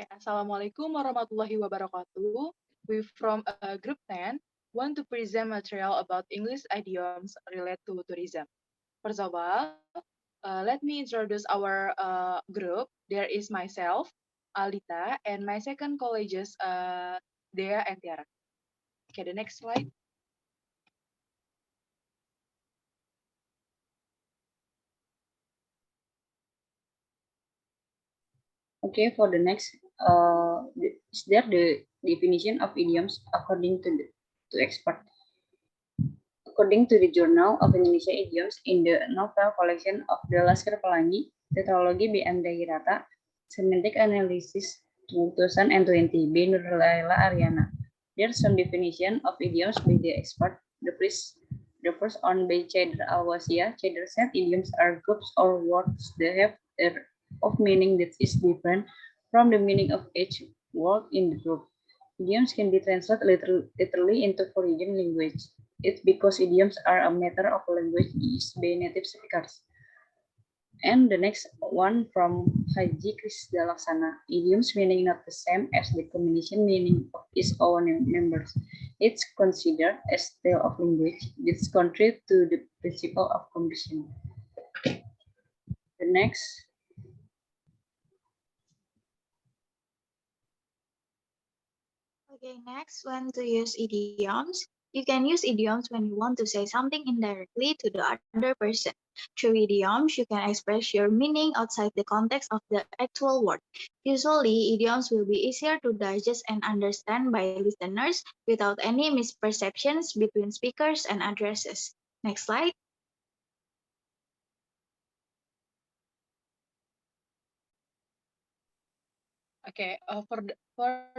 Okay, Assalamualaikum warahmatullahi wabarakatuh. We from Group 10 want to present material about English idioms related to tourism. First of all, let me introduce our group. There is myself, Aldita, and my second colleagues, Dea and Tiara. Okay, the next slide. Okay, for the next, is there the definition of idioms according to expert? According to the Journal of Indonesia Idioms in the novel collection of the Laskar Pelangi, Tetralogi BM Dahirata, Semantic Analysis 2020, B. Nurlaila Ariana. There's some definition of idioms by the expert. The first on by Cheder Alwasia. Cheder said idioms are groups or words that have of meaning that is different from the meaning of each word in the group. Idioms can be translated literally into foreign language. It's because idioms are a matter of language used by native speakers. And the next one from Haji Krisda Laksana. Idioms meaning not the same as the combination meaning of its own members. It's considered a style of language that contrary to the principle of combination. The next. Okay, next, when to use idioms. You can use idioms when you want to say something indirectly to the other person. Through idioms, you can express your meaning outside the context of the actual word. Usually, idioms will be easier to digest and understand by listeners without any misperceptions between speakers and addresses. Next slide. Okay, for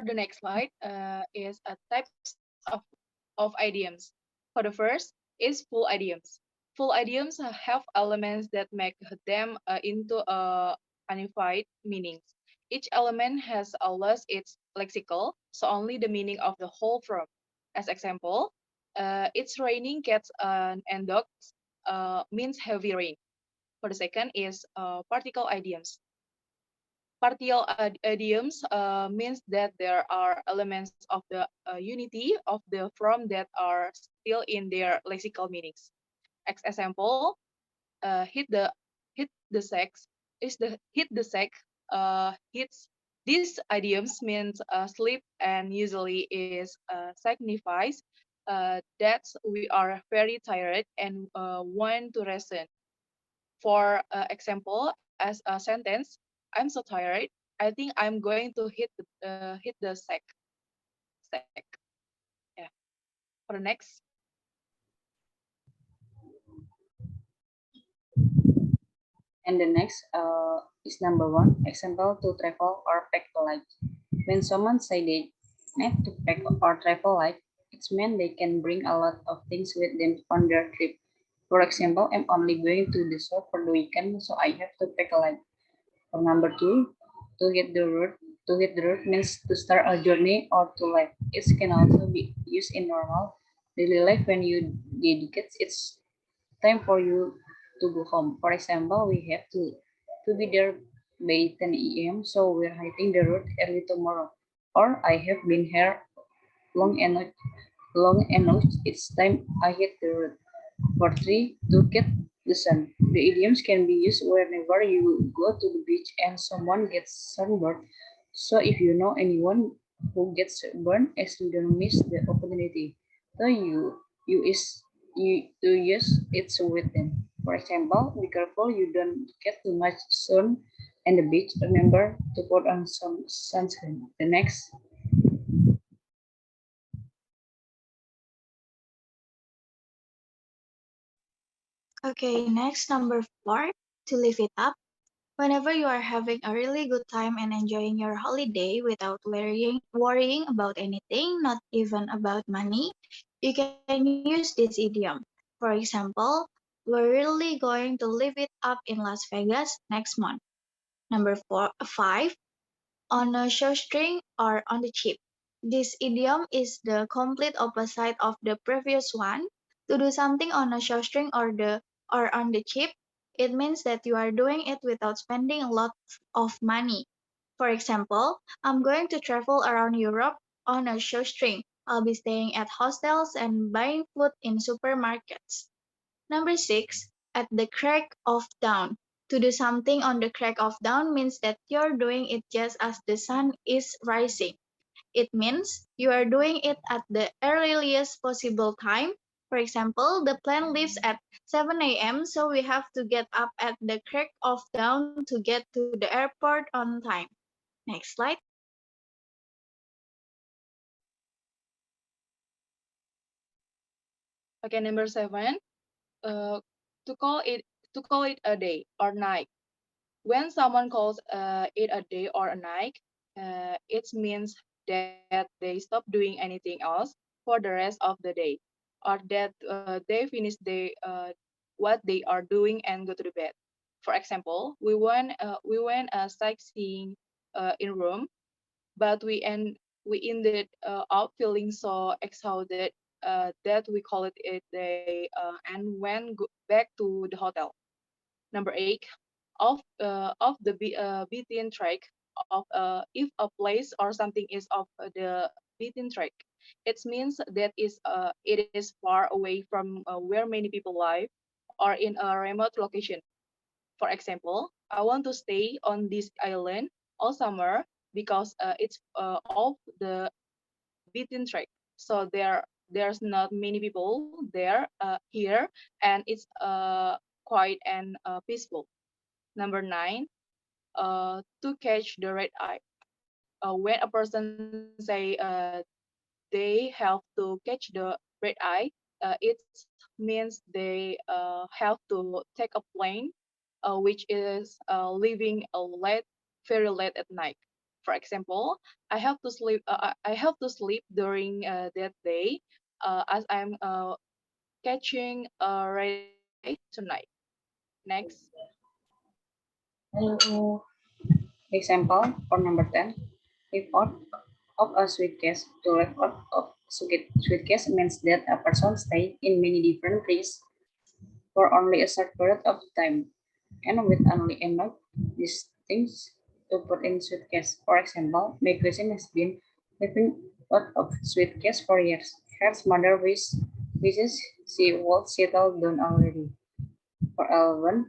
the next slide is a types of idioms. For the first is full idioms. Full idioms have elements that make them into unified meanings. Each element has lost its lexical, so only the meaning of the whole form. As example, it's raining cats and dogs means heavy rain. For the second is particle idioms. Partial idioms means that there are elements of the unity of the form that are still in their lexical meanings. Example, hit the sex is the hit the sack hits. These idioms means sleep and usually is signifies that we are very tired and want to rest. For example, as a sentence, I'm so tired. I think I'm going to hit the sack. Yeah. For the next. And the next is number one, example to travel or pack light. When someone say they need to pack or travel light, it's mean they can bring a lot of things with them on their trip. For example, I'm only going to the shop for the weekend, so I have to pack a light. For number two, to hit the road. To hit the road means to start a journey or to life. It can also be used in normal daily life when you dedicate its time for you to go home. For example, we have to be there by 10 a.m. So we're hitting the road early tomorrow. Or I have been here long enough. Long enough. It's time I hit the road. For three, to get the sun. The idioms can be used whenever you go to the beach and someone gets sunburned. So if you know anyone who gets burned, actually don't miss the opportunity. So you is you to use it with them. For example, be careful you don't get too much sun and the beach. Remember to put on some sunscreen. The next. Okay, next, number 4, to live it up. Whenever you are having a really good time and enjoying your holiday without worrying about anything, not even about money, you can use this idiom. For example, we're really going to live it up in Las Vegas next month. Number 5, on a shoestring or on the cheap. This idiom is the complete opposite of the previous one. To do something on a shoestring or on the cheap, it means that you are doing it without spending a lot of money. For example, I'm going to travel around Europe on a shoestring. I'll be staying at hostels and buying food in supermarkets. Number six, at the crack of dawn. To do something on the crack of dawn means that you're doing it just as the sun is rising. It means you are doing it at the earliest possible time. For example, the plane leaves at 7 a.m., so we have to get up at the crack of dawn to get to the airport on time. Next slide. Okay, number seven, uh, to call it a day or night. When someone calls it a day or a night, it means that they stop doing anything else for the rest of the day, or that they finish what they are doing and go to the bed. For example, we went sightseeing in Rome, but we ended up feeling so exhausted that we called it a day and back to the hotel. Number eight, of the beaten track of if a place or something is off the beaten track, it means that it is far away from where many people live or in a remote location. For example, I want to stay on this island all summer because it's off the beaten track. So there's not many people there here, and it's quiet and peaceful. Number nine, to catch the red eye. When a person say they have to catch the red eye, it means they have to take a plane, which is leaving very late at night. For example, I have to sleep. I have to sleep during that day, as I'm catching a red eye tonight. Next. Hello. Example for number 10. Live out of a suitcase. To live out of suitcase means that a person stays in many different places for only a short period of time and with only enough these things to put in suitcase. For example, my cousin has been living out of suitcase for years. Her mother wishes she would settle down already. For Alvin,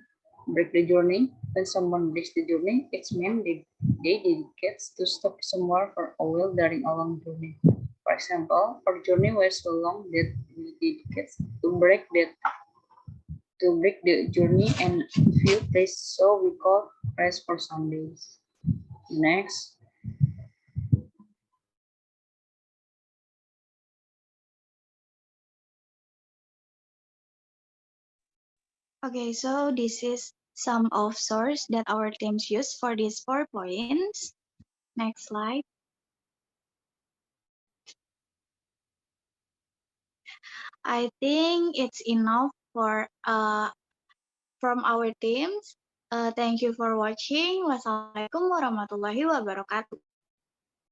break the journey. When someone breaks the journey, it's meant they dedicate to stop somewhere for a while during a long journey. For example, our journey was so long that we dedicate to break the journey and few places so we call rest for some days. Next, Okay, so this is some of source that our teams use for these 4 points. Next slide. I think it's enough for from our teams. Thank you for watching. Wassalamualaikum warahmatullahi wabarakatuh.